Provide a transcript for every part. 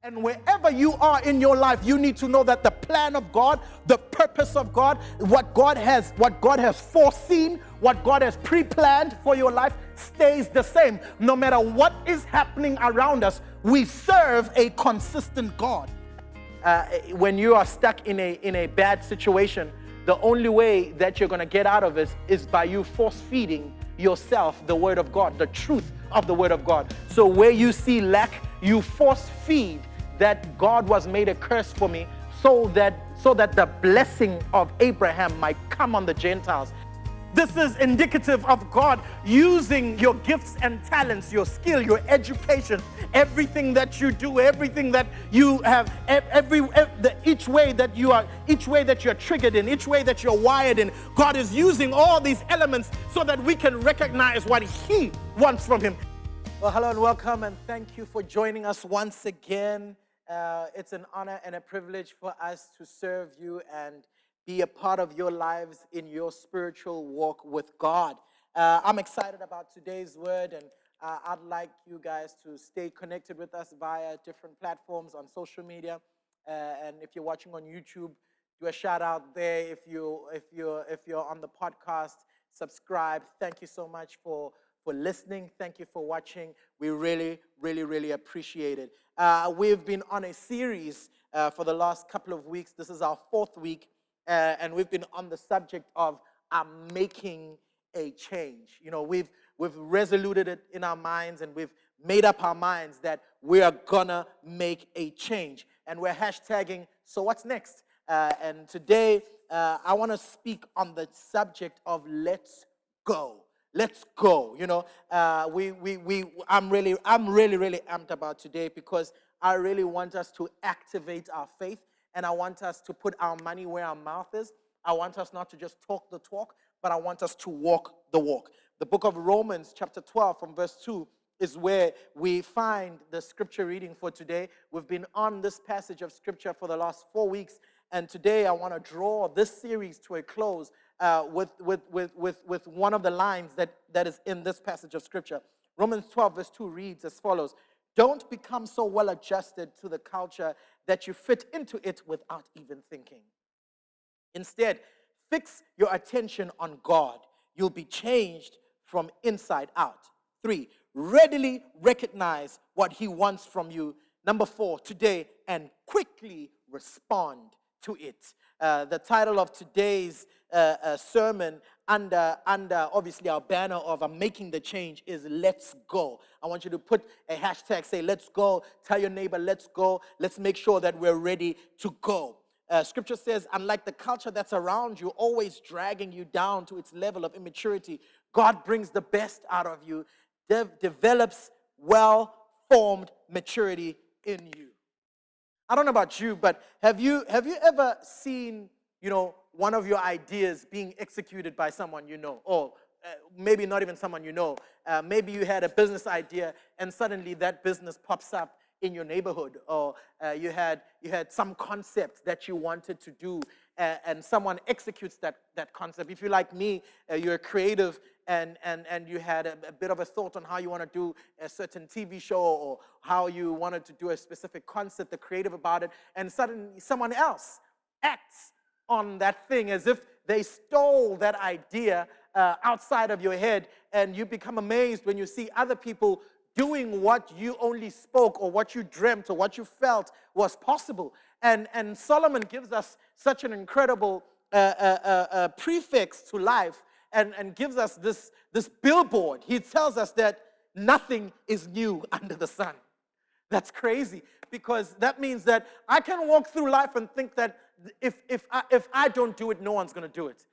And wherever you are in your life, you need to know that the plan of God, the purpose of God, what God has foreseen, what God has pre-planned for your life stays the same. No matter what is happening around us, we serve a consistent God. When you are stuck in a bad situation, the only way that you're going to get out of it is by you force-feeding yourself the Word of God, the truth of the Word of God. So where you see lack, you force-feed that God was made a curse for me so that the blessing of Abraham might come on the Gentiles. This is indicative of God using your gifts and talents, your skill, your education, everything that you do, everything that you have, each way that you're triggered in, each way that you're wired in. God is using all these elements so that we can recognize what He wants from Him. Well, hello and welcome, and thank you for joining us once again. It's an honor and a privilege for us to serve you and be a part of your lives in your spiritual walk with God. I'm excited about today's word, and I'd like you guys to stay connected with us via different platforms on social media. And if you're watching on YouTube, do a shout out there. If you're on the podcast, subscribe. Thank you so much for listening. Thank you for watching. We really, really, really appreciate it. We've been on a series for the last couple of weeks. This is our fourth week. And we've been on the subject of making a change. You know, we've resoluted it in our minds, and we've made up our minds that we are gonna make a change. And we're hashtagging, so what's next? And today, I want to speak on the subject of let's go. Let's go. You know, I'm really amped about today because I really want us to activate our faith. And I want us to put our money where our mouth is. I want us not to just talk the talk, but I want us to walk the walk. The book of Romans, chapter 12, from verse 2, is where we find the scripture reading for today. We've been on this passage of scripture for the last 4 weeks, and today I want to draw this series to a close with one of the lines that is in this passage of scripture. Romans 12, verse 2 reads as follows: "Don't become so well adjusted to the culture that you fit into it without even thinking. Instead, fix your attention on God. You'll be changed from inside out." 3, readily recognize what He wants from you. Number 4, today, and quickly respond to it. The title of today's sermon under obviously our banner of making the change is let's go. I want you to put a hashtag, say let's go. Tell your neighbor, let's go. Let's make sure that we're ready to go. Scripture says, unlike the culture that's around you, always dragging you down to its level of immaturity, God brings the best out of you, develops well-formed maturity in you. I don't know about you, but have you ever seen, you know, one of your ideas being executed by someone you know, or maybe not even someone you know? Maybe you had a business idea, and suddenly that business pops up in your neighborhood, or you had some concept that you wanted to do, and someone executes that concept. If you're like me, you're a creative, and you had a bit of a thought on how you want to do a certain TV show, or how you wanted to do a specific concept, the creative about it, and suddenly someone else acts on that thing as if they stole that idea outside of your head, and you become amazed when you see other people doing what you only spoke, or what you dreamt, or what you felt was possible. And Solomon gives us such an incredible prefix to life, and gives us this billboard. He tells us that nothing is new under the sun. That's crazy, because that means that I can walk through life and think that if I don't do it, no one's going to do it.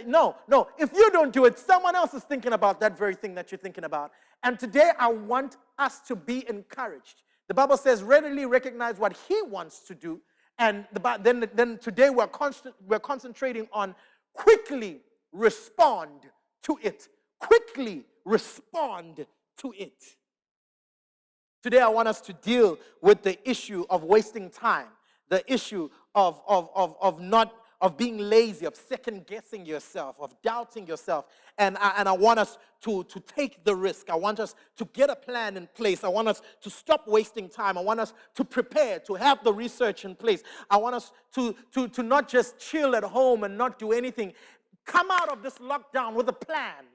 No. If you don't do it, someone else is thinking about that very thing that you're thinking about. And today I want us to be encouraged. The Bible says, readily recognize what He wants to do. And then today we're concentrating on quickly respond to it. Quickly respond to it. Today I want us to deal with the issue of wasting time, the issue of of being lazy, of second-guessing yourself, of doubting yourself. And I want us to take the risk. I want us to get a plan in place. I want us to stop wasting time. I want us to prepare, to have the research in place. I want us to not just chill at home and not do anything. Come out of this lockdown with a plan,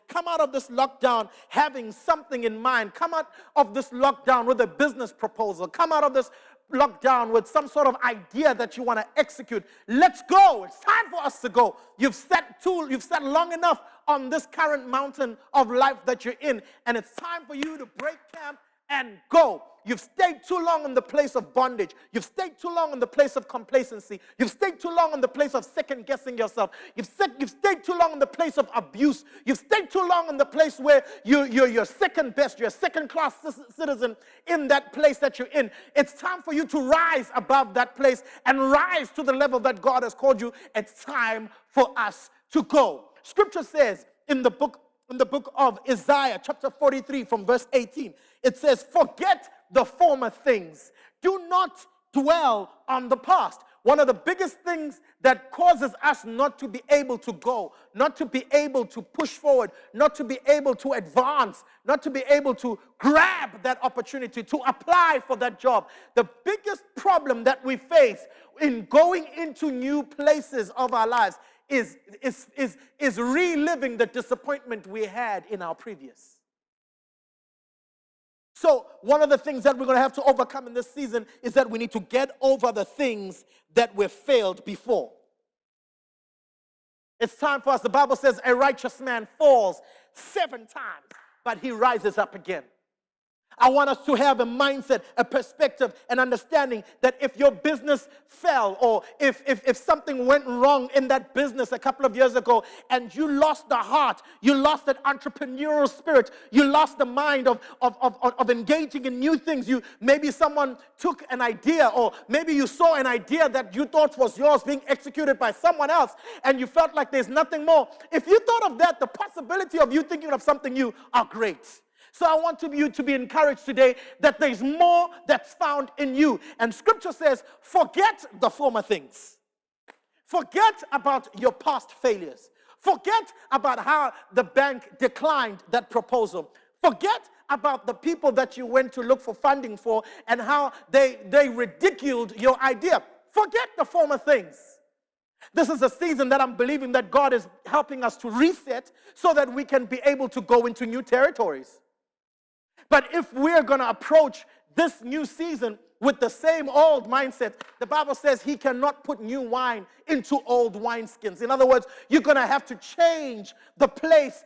Come out of this lockdown having something in mind. Come out of this lockdown with a business proposal. Come out of this lockdown with some sort of idea that you want to execute. Let's go. It's time for us to go. You've sat long enough on this current mountain of life that you're in, and it's time for you to break camp and go. You've stayed too long in the place of bondage. You've stayed too long in the place of complacency. You've stayed too long in the place of second-guessing yourself. You've stayed too long in the place of abuse. You've stayed too long in the place where you're second best. You're a second-class citizen in that place that you're in. It's time for you to rise above that place and rise to the level that God has called you. It's time for us to go. Scripture says in the book of Isaiah, chapter 43, from verse 18, it says, "Forget the former things. Do not dwell on the past." One of the biggest things that causes us not to be able to go, not to be able to push forward, not to be able to advance, not to be able to grab that opportunity, to apply for that job. The biggest problem that we face in going into new places of our lives is reliving the disappointment we had in our previous. So one of the things that we're going to have to overcome in this season is that we need to get over the things that we've failed before. It's time for us. The Bible says a righteous man falls 7 times, but he rises up again. I want us to have a mindset, a perspective, an understanding that if your business fell or if something went wrong in that business a couple of years ago and you lost the heart, you lost that entrepreneurial spirit, you lost the mind of engaging in new things. Maybe someone took an idea, or maybe you saw an idea that you thought was yours being executed by someone else and you felt like there's nothing more. If you thought of that, the possibility of you thinking of something new are great. So I want you to be encouraged today that there's more that's found in you. And Scripture says, forget the former things. Forget about your past failures. Forget about how the bank declined that proposal. Forget about the people that you went to look for funding for and how they ridiculed your idea. Forget the former things. This is a season that I'm believing that God is helping us to reset so that we can be able to go into new territories. But if we're going to approach this new season with the same old mindset, the Bible says he cannot put new wine into old wineskins. In other words, you're going to have to change the place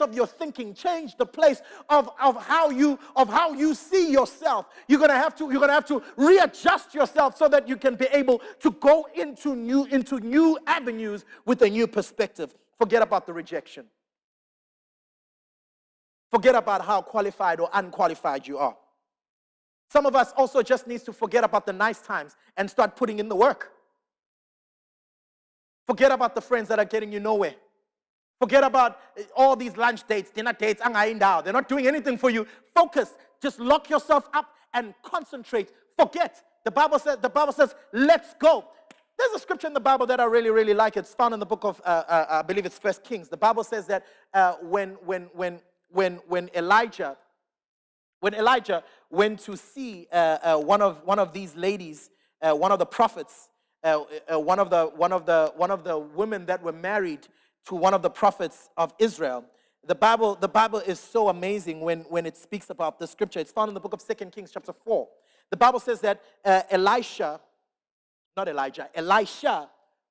of your thinking, change the place of how you see yourself. You're going to have to readjust yourself so that you can be able to go into new avenues with a new perspective. Forget about the rejection. Forget about how qualified or unqualified you are. Some of us also just need to forget about the nice times and start putting in the work. Forget about the friends that are getting you nowhere. Forget about all these lunch dates, dinner dates, they're not doing anything for you. Focus. Just lock yourself up and concentrate. Forget. The Bible says, let's go. There's a scripture in the Bible that I really, really like. It's found in the book of, I believe it's 1 Kings. The Bible says that when Elijah went to see one of these ladies, one of the prophets, one of the women that were married to one of the prophets of Israel. The Bible is so amazing when it speaks about the scripture. It's found in the book of 2 Kings chapter 4. The Bible says that Elisha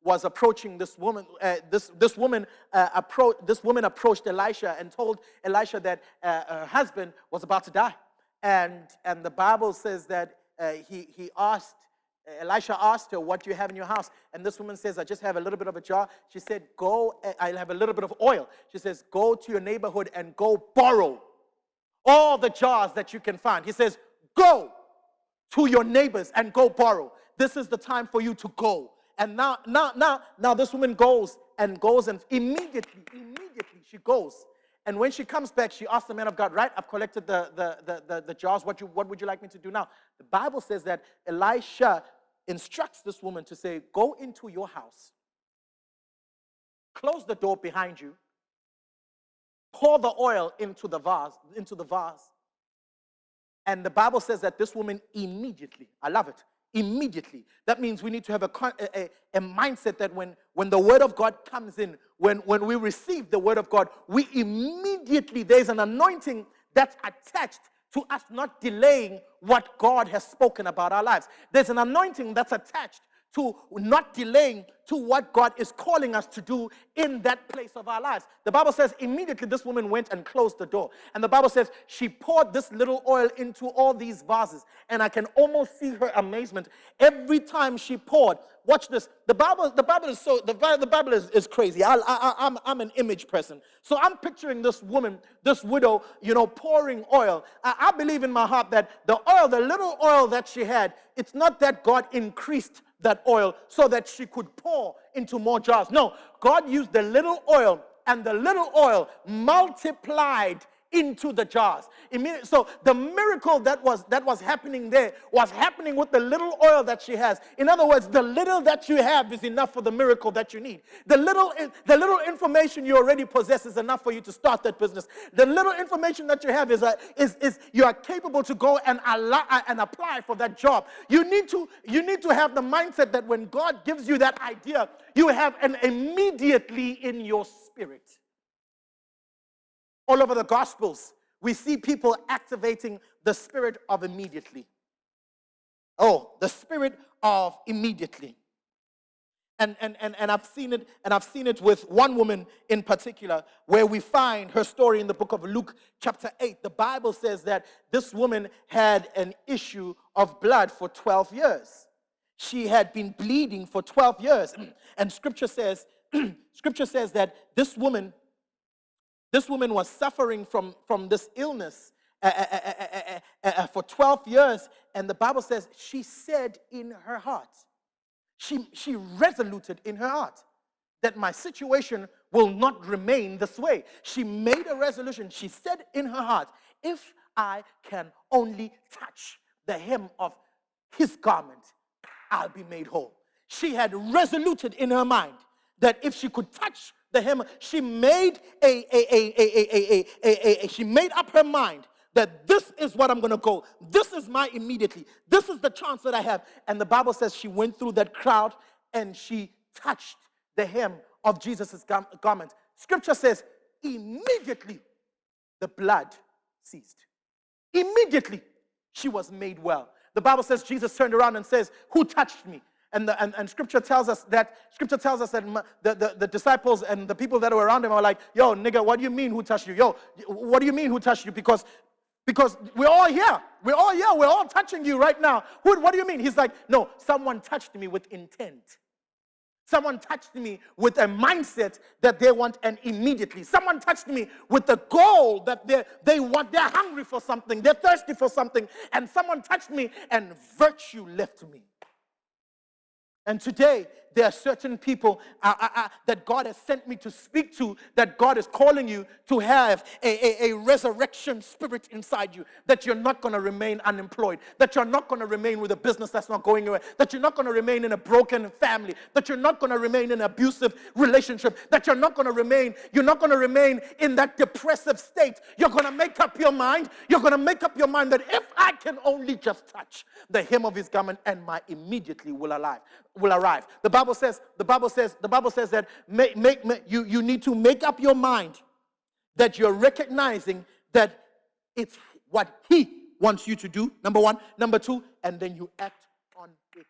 was approaching this woman. This woman approached Elisha and told Elisha that her husband was about to die. And the Bible says that Elisha asked her, "What do you have in your house?" And this woman says, "I just have a little bit of a jar." She said, "I have a little bit of oil." She says, "Go to your neighborhood and go borrow all the jars that you can find." He says, "Go to your neighbors and go borrow. This is the time for you to go." And now this woman goes and immediately she goes. And when she comes back, she asks the man of God, "Right, I've collected the jars. What would you like me to do now?" The Bible says that Elisha instructs this woman to say, go into your house, close the door behind you, pour the oil into the vase. And the Bible says that this woman immediately, I love it, immediately. That means we need to have a mindset that when the word of God comes in, when we receive the word of God, we immediately, there's an anointing that's attached to us not delaying what God has spoken about our lives. There's an anointing that's attached to not delaying to what God is calling us to do in that place of our lives. The Bible says immediately this woman went and closed the door. And the Bible says she poured this little oil into all these vases. And I can almost see her amazement every time she poured. Watch this. The Bible is crazy. I'm an image person. So I'm picturing this woman, this widow, pouring oil. I believe in my heart that the little oil that she had, it's not that God increased that oil so that she could pour into more jars. No, God used the little oil, and the little oil multiplied into the jars. So the miracle that was happening there was happening with the little oil that she has. In other words, the little that you have is enough for the miracle that you need. The little information you already possess is enough for you to start that business. The little information that you have is you are capable to go and apply for that job. You need to have the mindset that when God gives you that idea, you have an immediately in your spirit. All over the Gospels, we see people activating the spirit of immediately. Oh, the spirit of immediately. And I've seen it with one woman in particular, where we find her story in the book of Luke chapter 8. The Bible says that this woman had an issue of blood for 12 years. She had been bleeding for 12 years. And scripture says that this woman was suffering from this illness for 12 years. And the Bible says she said in her heart, she resoluted in her heart that my situation will not remain this way. She made a resolution. She said in her heart, if I can only touch the hem of his garment, I'll be made whole. She had resoluted in her mind that if she could touch the hem, she made she made up her mind that this is what I'm going to go. This is my immediately. This is the chance that I have. And the Bible says she went through that crowd and she touched the hem of Jesus' garment. Scripture says immediately the blood ceased. Immediately she was made well. The Bible says Jesus turned around and says, who touched me? And scripture tells us that the disciples and the people that were around him are like, yo, nigga, what do you mean who touched you? Yo, what do you mean who touched you? Because we're all here. We're all touching you right now. What do you mean? He's like, no, someone touched me with intent. Someone touched me with a mindset that they want and immediately. Someone touched me with the goal that they want. They're hungry for something. They're thirsty for something. And someone touched me and virtue left me. And today, there are certain people that God has sent me to speak to, that God is calling you to have a resurrection spirit inside you, that you're not going to remain unemployed, that you're not going to remain with a business that's not going anywhere, that you're not going to remain in a broken family, that you're not going to remain in an abusive relationship, that you're not going to remain in that depressive state. You're going to make up your mind. You're going to make up your mind that if I can only just touch the hem of his garment, and my immediately will arrive. The Bible says that you need to make up your mind that you're recognizing that it's what he wants you to do, number one. Number two, and then you act on it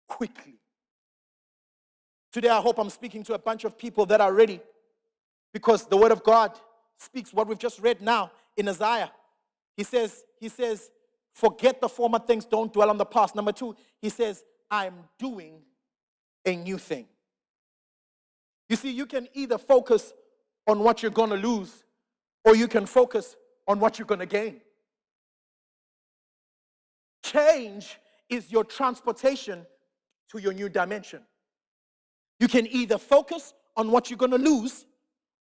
quickly. Today, I hope I'm speaking to a bunch of people that are ready, because the word of God speaks what we've just read now in Isaiah. He says, forget the former things, don't dwell on the past. Number two, he says, I'm doing a new thing. You see, you can either focus on what you're going to lose, or you can focus on what you're going to gain. Change is your transportation to your new dimension. You can either focus on what you're going to lose,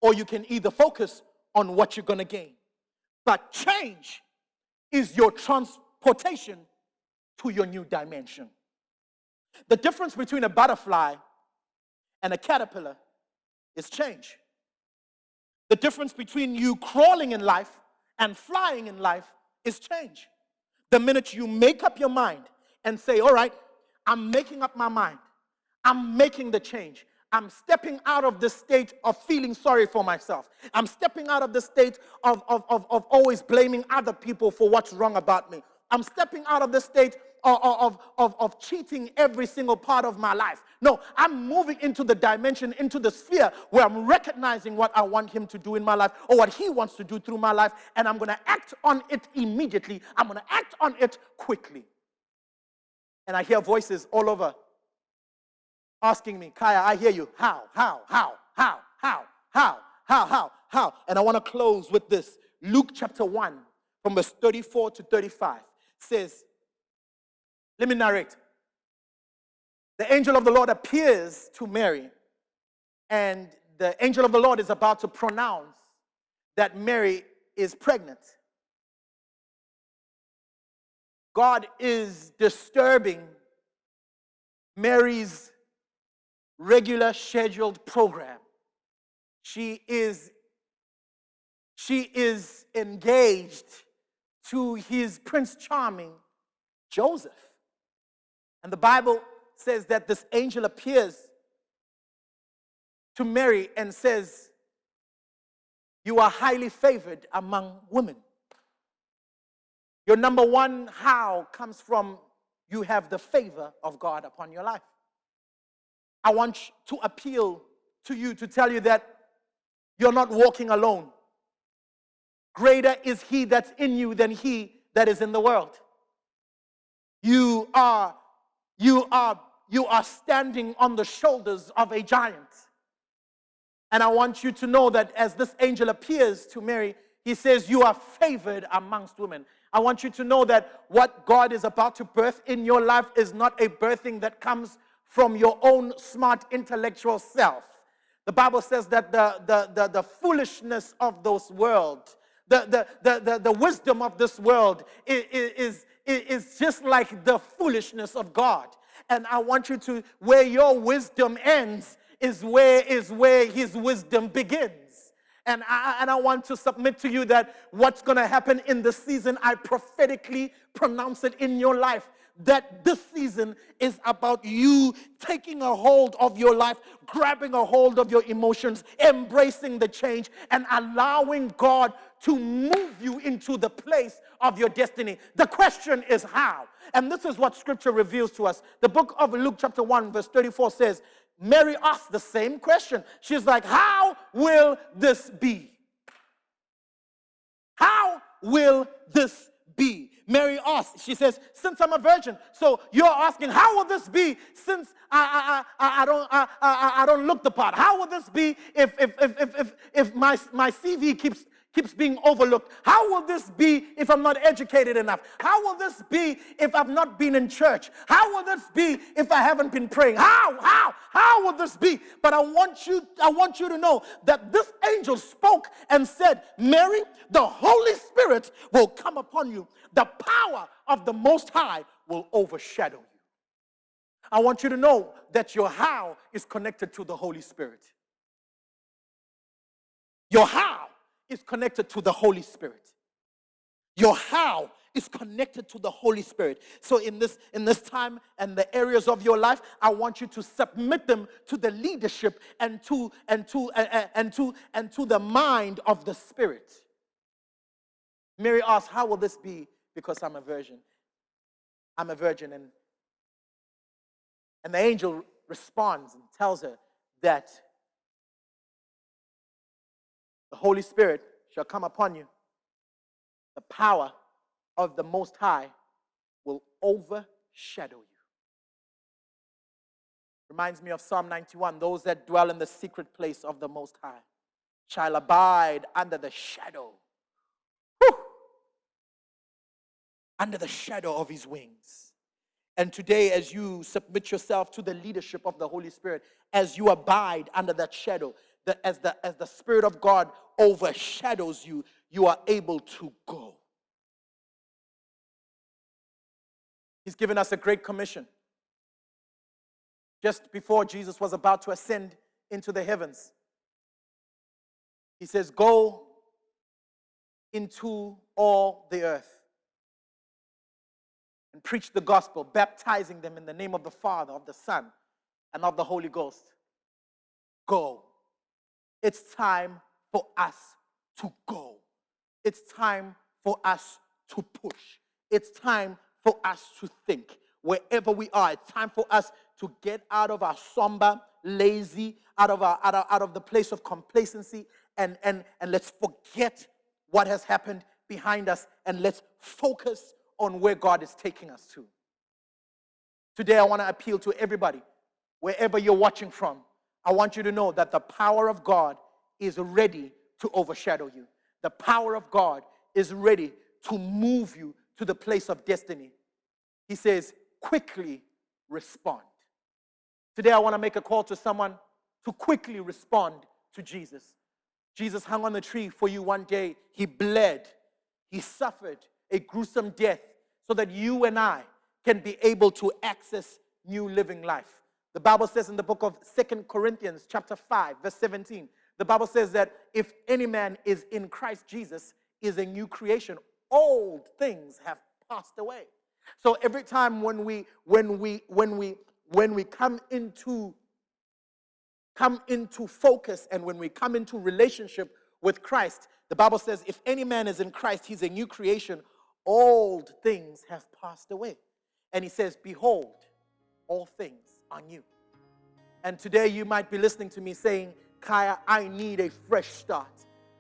or you can either focus on what you're going to gain. But change is your transportation to your new dimension. The difference between a butterfly and a caterpillar is change. The difference between you crawling in life and flying in life is change. The minute you make up your mind and say, all right, I'm making up my mind. I'm making the change. I'm stepping out of the state of feeling sorry for myself. I'm stepping out of the state of always blaming other people for what's wrong about me. I'm stepping out of the state of cheating every single part of my life. No, I'm moving into the dimension, into the sphere where I'm recognizing what I want him to do in my life or what he wants to do through my life, and I'm going to act on it immediately. I'm going to act on it quickly. And I hear voices all over asking me, Khaya, I hear you. How? And I want to close with this. Luke chapter 1, from verse 34 to 35, says, let me narrate. The angel of the Lord appears to Mary, and the angel of the Lord is about to pronounce that Mary is pregnant. God is disturbing Mary's regular scheduled program. She is engaged to his Prince Charming, Joseph. And the Bible says that this angel appears to Mary and says, you are highly favored among women. Your number one how comes from you have the favor of God upon your life. I want to appeal to you to tell you that you're not walking alone. Greater is he that's in you than he that is in the world. You are standing on the shoulders of a giant. And I want you to know that as this angel appears to Mary, he says, you are favored amongst women. I want you to know that what God is about to birth in your life is not a birthing that comes from your own smart intellectual self. The Bible says that the foolishness of this world, the wisdom of this world is just like the foolishness of God. And I want you to, where your wisdom ends is where his wisdom begins. And I want to submit to you that what's going to happen in this season, I prophetically pronounce it in your life, that this season is about you taking a hold of your life, grabbing a hold of your emotions, embracing the change, and allowing God to move you into the place of your destiny. The question is how. And this is what Scripture reveals to us. The book of Luke chapter 1 verse 34 says, Mary asked the same question. She's like, how will this be? How will this be? Mary asked, she says, since I'm a virgin. So you're asking, how will this be since I don't look the part? How will this be if my CV keeps being overlooked? How will this be if I'm not educated enough? How will this be if I've not been in church? How will this be if I haven't been praying? How will this be? But I want you to know that this angel spoke and said, Mary, the Holy Spirit will come upon you. The power of the Most High will overshadow you. I want you to know that your how is connected to the Holy Spirit. Your how is connected to the Holy Spirit. Your how is connected to the Holy Spirit. So in this time and the areas of your life, I want you to submit them to the leadership and to the mind of the Spirit. Mary asked, how will this be? Because I'm a virgin. I'm a virgin. And the angel responds and tells her that the Holy Spirit shall come upon you. The power of the Most High will overshadow you. Reminds me of Psalm 91. Those that dwell in the secret place of the Most High shall abide under the shadow. Under the shadow of his wings. And today, as you submit yourself to the leadership of the Holy Spirit, as you abide under that shadow, as the Spirit of God overshadows you, you are able to go. He's given us a great commission. just before Jesus was about to ascend into the heavens. He says, go into all the earth and preach the gospel, baptizing them in the name of the Father, of the Son, and of the Holy Ghost. Go. It's time for us to go. It's time for us to push. It's time for us to think. Wherever we are, it's time for us to get out of our somber, lazy, out of the place of complacency, and let's forget what has happened behind us, and let's focus on where God is taking us to. Today, I want to appeal to everybody, wherever you're watching from. I want you to know that the power of God is ready to overshadow you. The power of God is ready to move you to the place of destiny. He says, quickly respond. Today, I want to make a call to someone to quickly respond to Jesus. Jesus hung on the tree for you one day. He bled. He suffered a gruesome death so that you and I can be able to access new living life. The Bible says in the book of 2 Corinthians chapter 5, verse 17, the Bible says that if any man is in Christ Jesus, is a new creation. Old things have passed away. So every time when we come into focus, and when we come into relationship with Christ, the Bible says if any man is in Christ, he's a new creation. Old things have passed away. And he says, behold, all things are new. And today you might be listening to me saying, Khaya, I need a fresh start.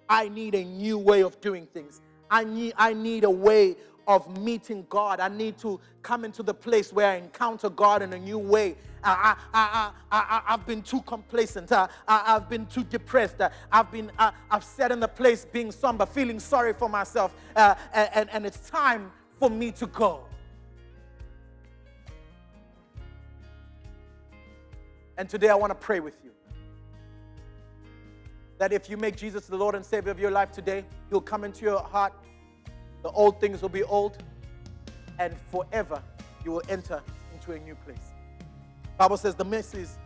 I need a new way of doing things. I need a way of meeting God. I need to come into the place where I encounter God in a new way. I've been too complacent. I've been too depressed. I've sat in the place being somber, feeling sorry for myself. And it's time for me to go. And today I want to pray with you that if you make Jesus the Lord and Savior of your life today, He'll come into your heart. The old things will be old, and forever you will enter into a new place. The Bible says the mercies,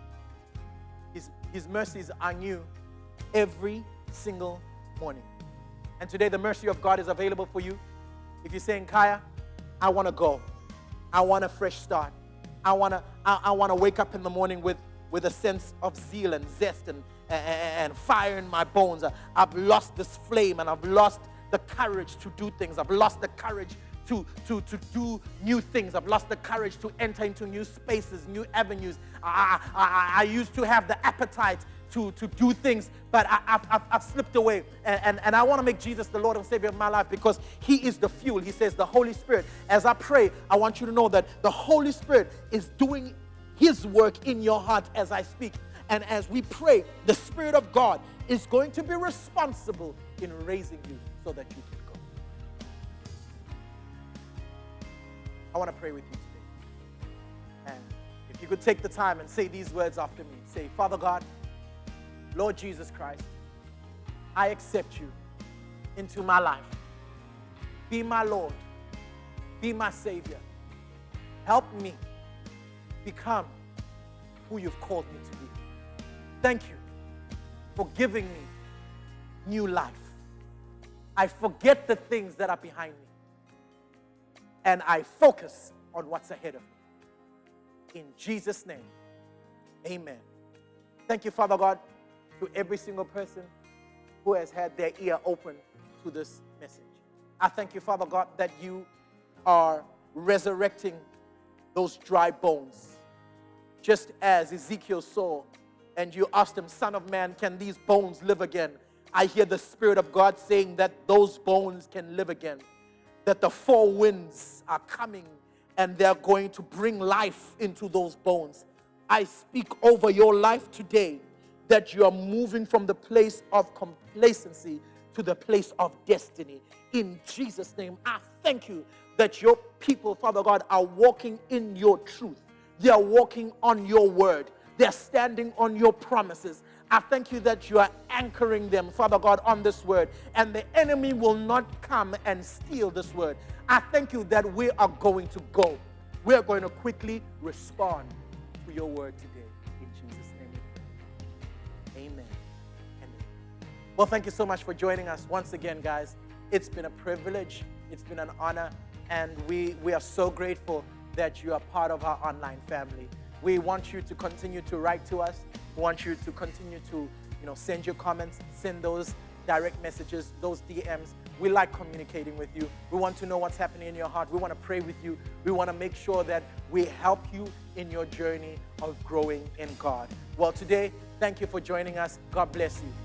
His mercies are new every single morning. And today the mercy of God is available for you. If you're saying, Khaya, I want to go. I want a fresh start. I want to wake up in the morning with a sense of zeal and zest and fire in my bones. I've lost this flame, and I've lost the courage to do things. I've lost the courage to do new things. I've lost the courage to enter into new spaces, new avenues. I used to have the appetite to do things, but I've slipped away. And I want to make Jesus the Lord and Savior of my life because He is the fuel. He says the Holy Spirit. As I pray, I want you to know that the Holy Spirit is doing His work in your heart as I speak. And as we pray, the Spirit of God is going to be responsible in raising you so that you can go. I want to pray with you today. And if you could take the time and say these words after me. Say, Father God, Lord Jesus Christ, I accept you into my life. Be my Lord. Be my Savior. Help me become who you've called me to be. Thank you for giving me new life. I forget the things that are behind me, and I focus on what's ahead of me. In Jesus' name, amen. Thank you, Father God, to every single person who has had their ear open to this message. I thank you, Father God, that you are resurrecting those dry bones. Just as Ezekiel saw, and you asked him, Son of man, can these bones live again? I hear the Spirit of God saying that those bones can live again. That the four winds are coming and they're going to bring life into those bones. I speak over your life today that you are moving from the place of complacency to the place of destiny. In Jesus' name, I thank you that your people, Father God, are walking in your truth. They are walking on your word. They're standing on your promises. I thank you that you are anchoring them, Father God, on this word. And the enemy will not come and steal this word. I thank you that we are going to go. We are going to quickly respond through your word today. In Jesus' name. Amen. And amen. Well, thank you so much for joining us once again, guys. It's been a privilege. It's been an honor. And we are so grateful that you are part of our online family. We want you to continue to write to us. We want you to continue to, send your comments, send those direct messages, those DMs. We like communicating with you. We want to know what's happening in your heart. We want to pray with you. We want to make sure that we help you in your journey of growing in God. Well, today, thank you for joining us. God bless you.